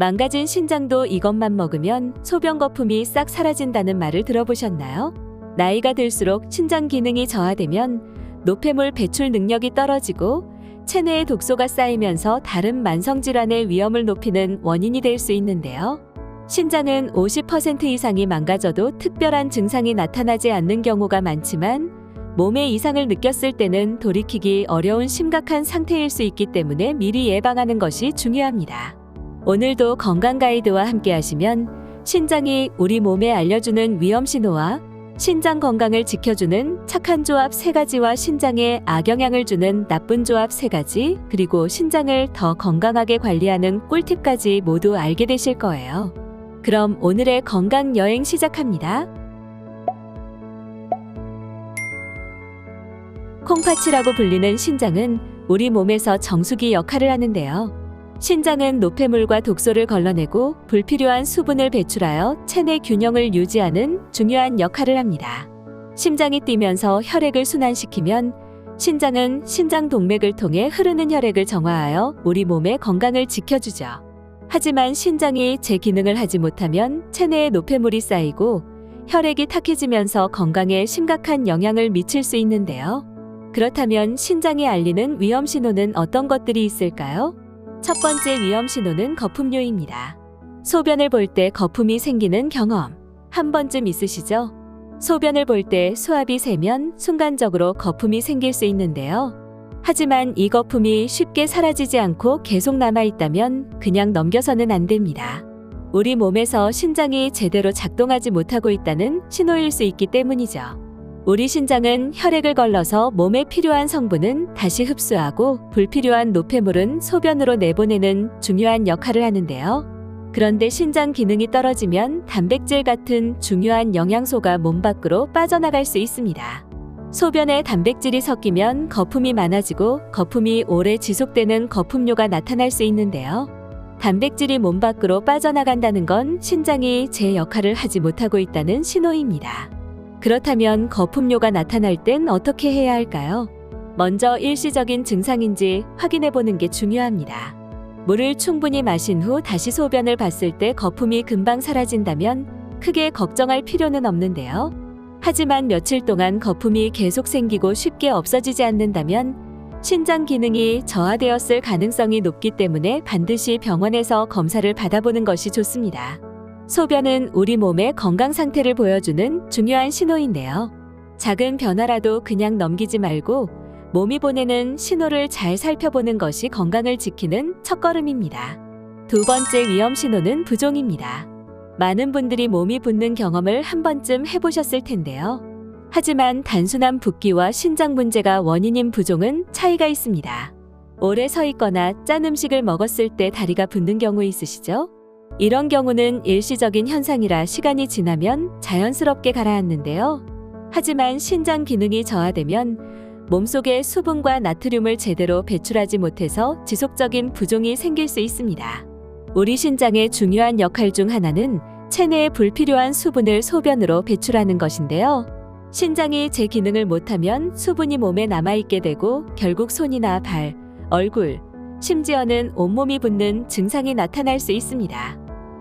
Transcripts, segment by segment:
망가진 신장도 이것만 먹으면 소변 거품이 싹 사라진다는 말을 들어보셨나요? 나이가 들수록 신장 기능이 저하되면 노폐물 배출 능력이 떨어지고 체내에 독소가 쌓이면서 다른 만성질환의 위험을 높이는 원인이 될 수 있는데요. 신장은 50% 이상이 망가져도 특별한 증상이 나타나지 않는 경우가 많지만 몸에 이상을 느꼈을 때는 돌이키기 어려운 심각한 상태일 수 있기 때문에 미리 예방하는 것이 중요합니다. 오늘도 건강 가이드와 함께 하시면 신장이 우리 몸에 알려주는 위험 신호와 신장 건강을 지켜주는 착한 조합 3가지와 신장에 악영향을 주는 나쁜 조합 3가지, 그리고 신장을 더 건강하게 관리하는 꿀팁까지 모두 알게 되실 거예요. 그럼 오늘의 건강 여행 시작합니다. 콩팥이라고 불리는 신장은 우리 몸에서 정수기 역할을 하는데요. 신장은 노폐물과 독소를 걸러내고 불필요한 수분을 배출하여 체내 균형을 유지하는 중요한 역할을 합니다. 심장이 뛰면서 혈액을 순환시키면 신장은 신장 동맥을 통해 흐르는 혈액을 정화하여 우리 몸의 건강을 지켜주죠. 하지만 신장이 제 기능을 하지 못하면 체내에 노폐물이 쌓이고 혈액이 탁해지면서 건강에 심각한 영향을 미칠 수 있는데요. 그렇다면 신장이 알리는 위험 신호는 어떤 것들이 있을까요? 첫 번째 위험 신호는 거품류입니다. 소변을 볼 때 거품이 생기는 경험 한 번쯤 있으시죠? 소변을 볼 때 수압이 세면 순간적으로 거품이 생길 수 있는데요. 하지만 이 거품이 쉽게 사라지지 않고 계속 남아있다면 그냥 넘겨서는 안 됩니다. 우리 몸에서 신장이 제대로 작동하지 못하고 있다는 신호일 수 있기 때문이죠. 우리 신장은 혈액을 걸러서 몸에 필요한 성분은 다시 흡수하고 불필요한 노폐물은 소변으로 내보내는 중요한 역할을 하는데요. 그런데 신장 기능이 떨어지면 단백질 같은 중요한 영양소가 몸 밖으로 빠져나갈 수 있습니다. 소변에 단백질이 섞이면 거품이 많아지고 거품이 오래 지속되는 거품뇨가 나타날 수 있는데요. 단백질이 몸 밖으로 빠져나간다는 건 신장이 제 역할을 하지 못하고 있다는 신호입니다. 그렇다면 거품뇨가 나타날 땐 어떻게 해야 할까요? 먼저 일시적인 증상인지 확인해 보는 게 중요합니다. 물을 충분히 마신 후 다시 소변을 봤을 때 거품이 금방 사라진다면 크게 걱정할 필요는 없는데요. 하지만 며칠 동안 거품이 계속 생기고 쉽게 없어지지 않는다면 신장 기능이 저하되었을 가능성이 높기 때문에 반드시 병원에서 검사를 받아보는 것이 좋습니다. 소변은 우리 몸의 건강 상태를 보여주는 중요한 신호인데요. 작은 변화라도 그냥 넘기지 말고 몸이 보내는 신호를 잘 살펴보는 것이 건강을 지키는 첫걸음입니다. 두 번째 위험 신호는 부종입니다. 많은 분들이 몸이 붓는 경험을 한 번쯤 해보셨을 텐데요. 하지만 단순한 붓기와 신장 문제가 원인인 부종은 차이가 있습니다. 오래 서 있거나 짠 음식을 먹었을 때 다리가 붓는 경우 있으시죠? 이런 경우는 일시적인 현상이라 시간이 지나면 자연스럽게 가라앉는데요. 하지만 신장 기능이 저하되면 몸속에 수분과 나트륨을 제대로 배출하지 못해서 지속적인 부종이 생길 수 있습니다. 우리 신장의 중요한 역할 중 하나는 체내에 불필요한 수분을 소변으로 배출하는 것인데요. 신장이 제 기능을 못하면 수분이 몸에 남아있게 되고 결국 손이나 발, 얼굴, 심지어는 온몸이 붓는 증상이 나타날 수 있습니다.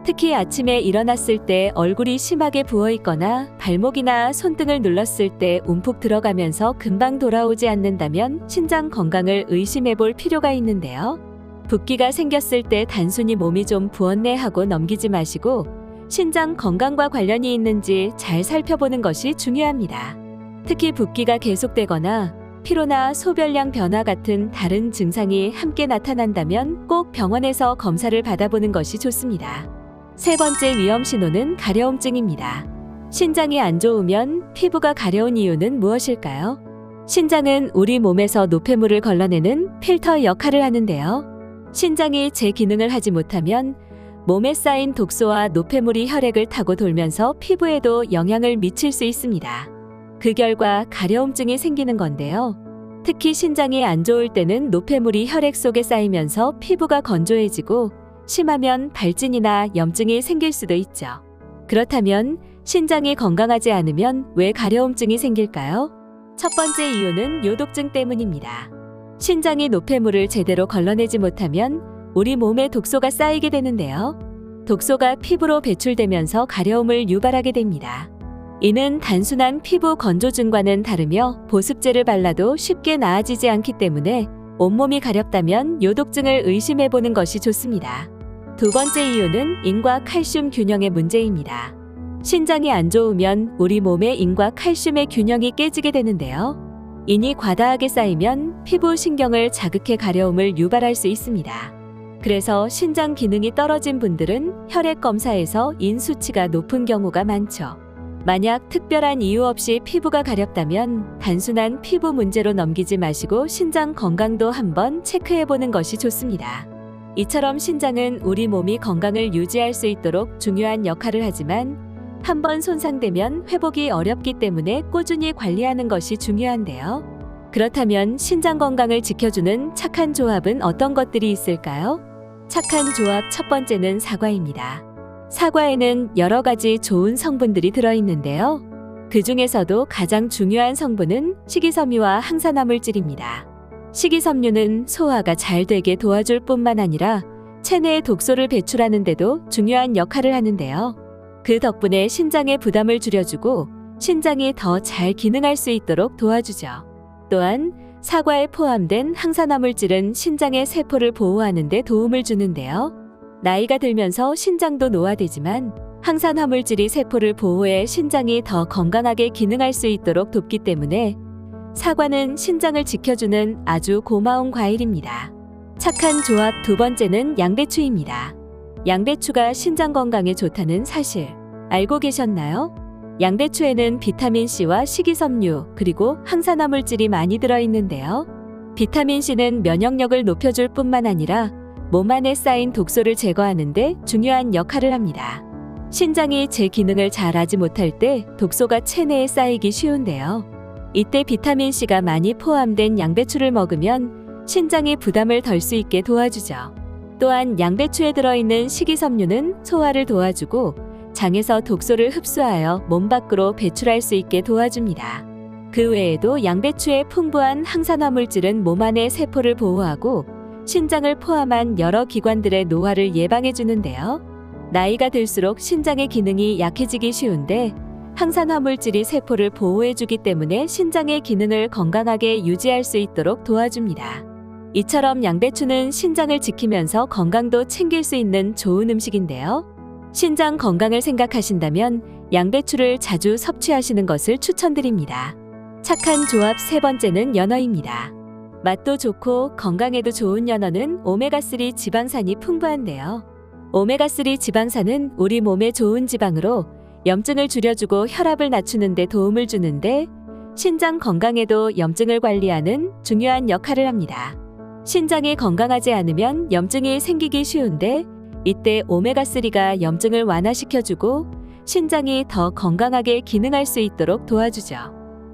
특히 아침에 일어났을 때 얼굴이 심하게 부어있거나 발목이나 손등을 눌렀을 때 움푹 들어가면서 금방 돌아오지 않는다면 신장 건강을 의심해 볼 필요가 있는데요. 붓기가 생겼을 때 단순히 몸이 좀 부었네 하고 넘기지 마시고 신장 건강과 관련이 있는지 잘 살펴보는 것이 중요합니다. 특히 붓기가 계속되거나 피로나 소변량 변화 같은 다른 증상이 함께 나타난다면 꼭 병원에서 검사를 받아보는 것이 좋습니다. 세 번째 위험 신호는 가려움증입니다. 신장이 안 좋으면 피부가 가려운 이유는 무엇일까요? 신장은 우리 몸에서 노폐물을 걸러내는 필터 역할을 하는데요. 신장이 제 기능을 하지 못하면 몸에 쌓인 독소와 노폐물이 혈액을 타고 돌면서 피부에도 영향을 미칠 수 있습니다. 그 결과 가려움증이 생기는 건데요. 특히 신장이 안 좋을 때는 노폐물이 혈액 속에 쌓이면서 피부가 건조해지고 심하면 발진이나 염증이 생길 수도 있죠. 그렇다면 신장이 건강하지 않으면 왜 가려움증이 생길까요? 첫 번째 이유는 요독증 때문입니다. 신장이 노폐물을 제대로 걸러내지 못하면 우리 몸에 독소가 쌓이게 되는데요. 독소가 피부로 배출되면서 가려움을 유발하게 됩니다. 이는 단순한 피부 건조증과는 다르며 보습제를 발라도 쉽게 나아지지 않기 때문에 온몸이 가렵다면 요독증을 의심해보는 것이 좋습니다. 두 번째 이유는 인과 칼슘 균형의 문제입니다. 신장이 안 좋으면 우리 몸의 인과 칼슘의 균형이 깨지게 되는데요. 인이 과다하게 쌓이면 피부 신경을 자극해 가려움을 유발할 수 있습니다. 그래서 신장 기능이 떨어진 분들은 혈액 검사에서 인 수치가 높은 경우가 많죠. 만약 특별한 이유 없이 피부가 가렵다면 단순한 피부 문제로 넘기지 마시고 신장 건강도 한번 체크해보는 것이 좋습니다. 이처럼 신장은 우리 몸이 건강을 유지할 수 있도록 중요한 역할을 하지만 한번 손상되면 회복이 어렵기 때문에 꾸준히 관리하는 것이 중요한데요. 그렇다면 신장 건강을 지켜주는 착한 조합은 어떤 것들이 있을까요? 착한 조합 첫 번째는 사과입니다. 사과에는 여러 가지 좋은 성분들이 들어있는데요. 그 중에서도 가장 중요한 성분은 식이섬유와 항산화물질입니다. 식이섬유는 소화가 잘 되게 도와줄 뿐만 아니라 체내의 독소를 배출하는 데도 중요한 역할을 하는데요. 그 덕분에 신장의 부담을 줄여주고 신장이 더 잘 기능할 수 있도록 도와주죠. 또한 사과에 포함된 항산화물질은 신장의 세포를 보호하는 데 도움을 주는데요. 나이가 들면서 신장도 노화되지만 항산화물질이 세포를 보호해 신장이 더 건강하게 기능할 수 있도록 돕기 때문에 사과는 신장을 지켜주는 아주 고마운 과일입니다. 착한 조합 두 번째는 양배추입니다. 양배추가 신장 건강에 좋다는 사실 알고 계셨나요? 양배추에는 비타민C와 식이섬유 그리고 항산화물질이 많이 들어있는데요. 비타민C는 면역력을 높여줄 뿐만 아니라 몸 안에 쌓인 독소를 제거하는 데 중요한 역할을 합니다. 신장이 제 기능을 잘 하지 못할 때 독소가 체내에 쌓이기 쉬운데요. 이때 비타민C가 많이 포함된 양배추를 먹으면 신장이 부담을 덜 수 있게 도와주죠. 또한 양배추에 들어있는 식이섬유는 소화를 도와주고 장에서 독소를 흡수하여 몸 밖으로 배출할 수 있게 도와줍니다. 그 외에도 양배추의 풍부한 항산화물질은 몸 안의 세포를 보호하고 신장을 포함한 여러 기관들의 노화를 예방해 주는데요. 나이가 들수록 신장의 기능이 약해지기 쉬운데 항산화물질이 세포를 보호해 주기 때문에 신장의 기능을 건강하게 유지할 수 있도록 도와줍니다. 이처럼 양배추는 신장을 지키면서 건강도 챙길 수 있는 좋은 음식인데요. 신장 건강을 생각하신다면 양배추를 자주 섭취하시는 것을 추천드립니다. 착한 조합 세 번째는 연어입니다. 맛도 좋고 건강에도 좋은 연어는 오메가3 지방산이 풍부한데요. 오메가3 지방산은 우리 몸에 좋은 지방으로 염증을 줄여주고 혈압을 낮추는 데 도움을 주는데 신장 건강에도 염증을 관리하는 중요한 역할을 합니다. 신장이 건강하지 않으면 염증이 생기기 쉬운데 이때 오메가3가 염증을 완화시켜주고 신장이 더 건강하게 기능할 수 있도록 도와주죠.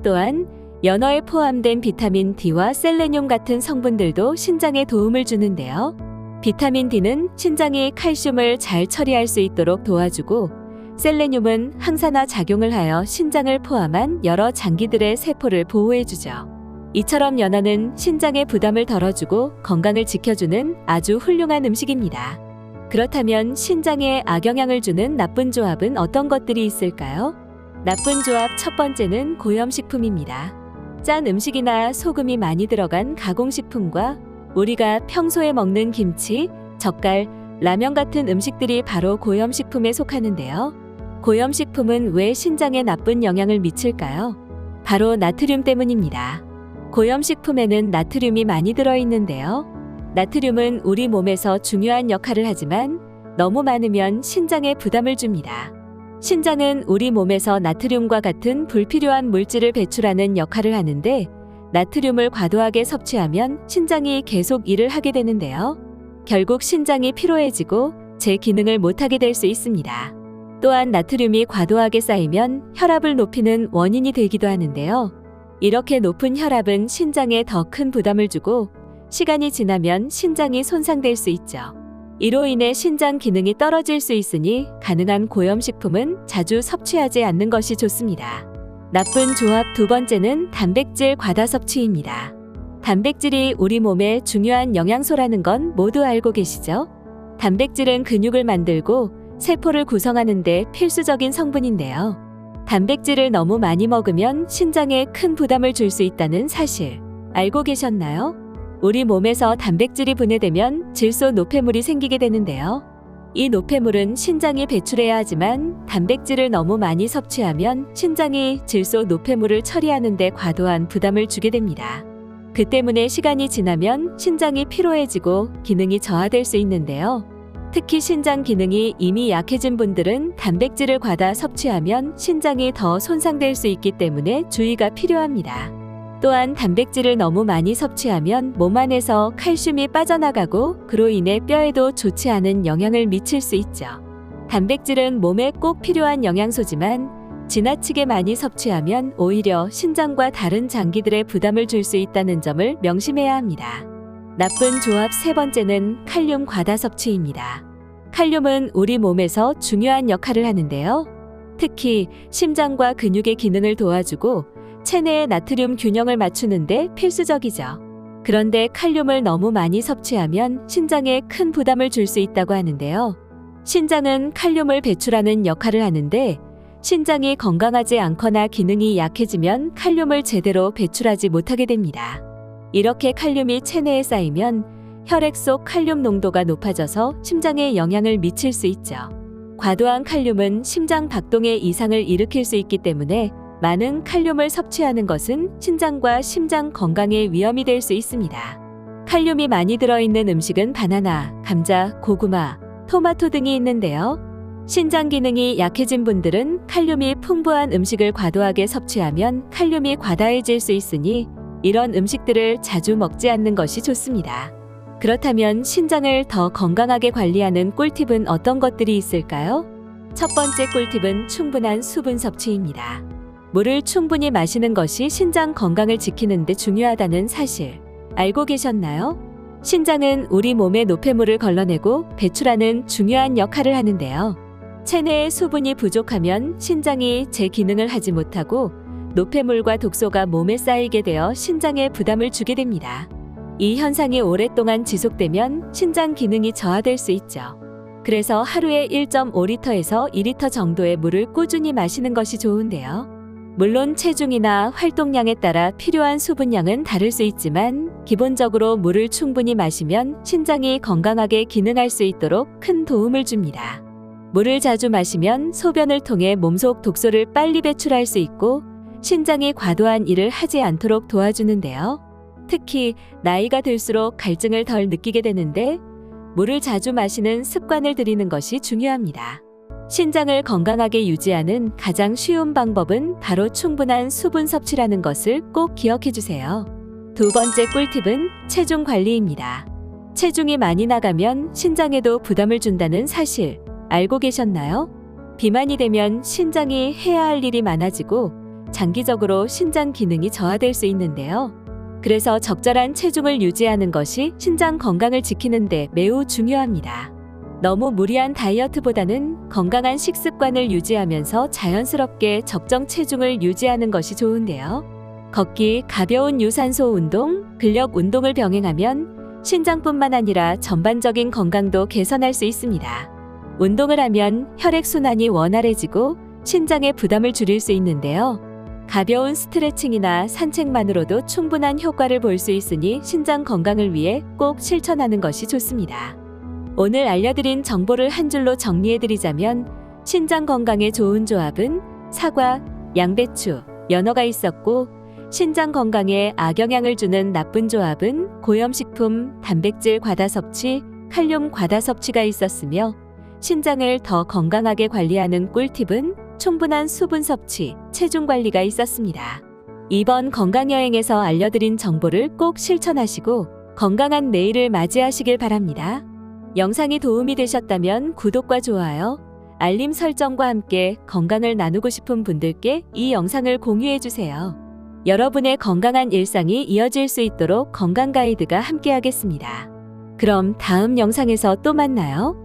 또한 연어에 포함된 비타민 D와 셀레늄 같은 성분들도 신장에 도움을 주는데요. 비타민 D는 신장이 칼슘을 잘 처리할 수 있도록 도와주고 셀레늄은 항산화 작용을 하여 신장을 포함한 여러 장기들의 세포를 보호해주죠. 이처럼 연어는 신장의 부담을 덜어주고 건강을 지켜주는 아주 훌륭한 음식입니다. 그렇다면 신장에 악영향을 주는 나쁜 조합은 어떤 것들이 있을까요? 나쁜 조합 첫 번째는 고염식품입니다. 짠 음식이나 소금이 많이 들어간 가공식품과 우리가 평소에 먹는 김치, 젓갈, 라면 같은 음식들이 바로 고염식품에 속하는데요. 고염식품은 왜 신장에 나쁜 영향을 미칠까요? 바로 나트륨 때문입니다. 고염식품에는 나트륨이 많이 들어있는데요. 나트륨은 우리 몸에서 중요한 역할을 하지만 너무 많으면 신장에 부담을 줍니다. 신장은 우리 몸에서 나트륨과 같은 불필요한 물질을 배출하는 역할을 하는데 나트륨을 과도하게 섭취하면 신장이 계속 일을 하게 되는데요. 결국 신장이 피로해지고 제 기능을 못하게 될 수 있습니다. 또한 나트륨이 과도하게 쌓이면 혈압을 높이는 원인이 되기도 하는데요. 이렇게 높은 혈압은 신장에 더 큰 부담을 주고 시간이 지나면 신장이 손상될 수 있죠. 이로 인해 신장 기능이 떨어질 수 있으니 가능한 고염식품은 자주 섭취하지 않는 것이 좋습니다. 나쁜 조합 두 번째는 단백질 과다 섭취입니다. 단백질이 우리 몸에 중요한 영양소라는 건 모두 알고 계시죠? 단백질은 근육을 만들고 세포를 구성하는 데 필수적인 성분인데요. 단백질을 너무 많이 먹으면 신장에 큰 부담을 줄 수 있다는 사실 알고 계셨나요? 우리 몸에서 단백질이 분해되면 질소 노폐물이 생기게 되는데요. 이 노폐물은 신장이 배출해야 하지만 단백질을 너무 많이 섭취하면 신장이 질소 노폐물을 처리하는 데 과도한 부담을 주게 됩니다. 그 때문에 시간이 지나면 신장이 피로해지고 기능이 저하될 수 있는데요. 특히 신장 기능이 이미 약해진 분들은 단백질을 과다 섭취하면 신장이 더 손상될 수 있기 때문에 주의가 필요합니다. 또한 단백질을 너무 많이 섭취하면 몸 안에서 칼슘이 빠져나가고 그로 인해 뼈에도 좋지 않은 영향을 미칠 수 있죠. 단백질은 몸에 꼭 필요한 영양소지만 지나치게 많이 섭취하면 오히려 신장과 다른 장기들의 부담을 줄 수 있다는 점을 명심해야 합니다. 나쁜 조합 세 번째는 칼륨 과다 섭취입니다. 칼륨은 우리 몸에서 중요한 역할을 하는데요. 특히 심장과 근육의 기능을 도와주고 체내의 나트륨 균형을 맞추는데 필수적이죠. 그런데 칼륨을 너무 많이 섭취하면 신장에 큰 부담을 줄 수 있다고 하는데요. 신장은 칼륨을 배출하는 역할을 하는데 신장이 건강하지 않거나 기능이 약해지면 칼륨을 제대로 배출하지 못하게 됩니다. 이렇게 칼륨이 체내에 쌓이면 혈액 속 칼륨 농도가 높아져서 심장에 영향을 미칠 수 있죠. 과도한 칼륨은 심장 박동에 이상을 일으킬 수 있기 때문에 많은 칼륨을 섭취하는 것은 신장과 심장 건강에 위험이 될 수 있습니다. 칼륨이 많이 들어있는 음식은 바나나, 감자, 고구마, 토마토 등이 있는데요. 신장 기능이 약해진 분들은 칼륨이 풍부한 음식을 과도하게 섭취하면 칼륨이 과다해질 수 있으니 이런 음식들을 자주 먹지 않는 것이 좋습니다. 그렇다면 신장을 더 건강하게 관리하는 꿀팁은 어떤 것들이 있을까요? 첫 번째 꿀팁은 충분한 수분 섭취입니다. 물을 충분히 마시는 것이 신장 건강을 지키는 데 중요하다는 사실 알고 계셨나요? 신장은 우리 몸의 노폐물을 걸러내고 배출하는 중요한 역할을 하는데요. 체내에 수분이 부족하면 신장이 제 기능을 하지 못하고 노폐물과 독소가 몸에 쌓이게 되어 신장에 부담을 주게 됩니다. 이 현상이 오랫동안 지속되면 신장 기능이 저하될 수 있죠. 그래서 하루에 1.5리터에서 2리터 정도의 물을 꾸준히 마시는 것이 좋은데요. 물론 체중이나 활동량에 따라 필요한 수분량은 다를 수 있지만 기본적으로 물을 충분히 마시면 신장이 건강하게 기능할 수 있도록 큰 도움을 줍니다. 물을 자주 마시면 소변을 통해 몸속 독소를 빨리 배출할 수 있고 신장이 과도한 일을 하지 않도록 도와주는데요. 특히 나이가 들수록 갈증을 덜 느끼게 되는데 물을 자주 마시는 습관을 들이는 것이 중요합니다. 신장을 건강하게 유지하는 가장 쉬운 방법은 바로 충분한 수분 섭취라는 것을 꼭 기억해 주세요. 두 번째 꿀팁은 체중 관리입니다. 체중이 많이 나가면 신장에도 부담을 준다는 사실 알고 계셨나요? 비만이 되면 신장이 해야 할 일이 많아지고 장기적으로 신장 기능이 저하될 수 있는데요. 그래서 적절한 체중을 유지하는 것이 신장 건강을 지키는 데 매우 중요합니다. 너무 무리한 다이어트보다는 건강한 식습관을 유지하면서 자연스럽게 적정 체중을 유지하는 것이 좋은데요. 걷기, 가벼운 유산소 운동, 근력 운동을 병행하면 신장뿐만 아니라 전반적인 건강도 개선할 수 있습니다. 운동을 하면 혈액순환이 원활해지고 신장에 부담을 줄일 수 있는데요. 가벼운 스트레칭이나 산책만으로도 충분한 효과를 볼 수 있으니 신장 건강을 위해 꼭 실천하는 것이 좋습니다. 오늘 알려드린 정보를 한 줄로 정리해드리자면 신장 건강에 좋은 조합은 사과, 양배추, 연어가 있었고 신장 건강에 악영향을 주는 나쁜 조합은 고염식품, 단백질 과다 섭취, 칼륨 과다 섭취가 있었으며 신장을 더 건강하게 관리하는 꿀팁은 충분한 수분 섭취, 체중 관리가 있었습니다. 이번 건강여행에서 알려드린 정보를 꼭 실천하시고 건강한 내일을 맞이하시길 바랍니다. 영상이 도움이 되셨다면 구독과 좋아요, 알림 설정과 함께 건강을 나누고 싶은 분들께 이 영상을 공유해주세요. 여러분의 건강한 일상이 이어질 수 있도록 건강 가이드가 함께하겠습니다. 그럼 다음 영상에서 또 만나요.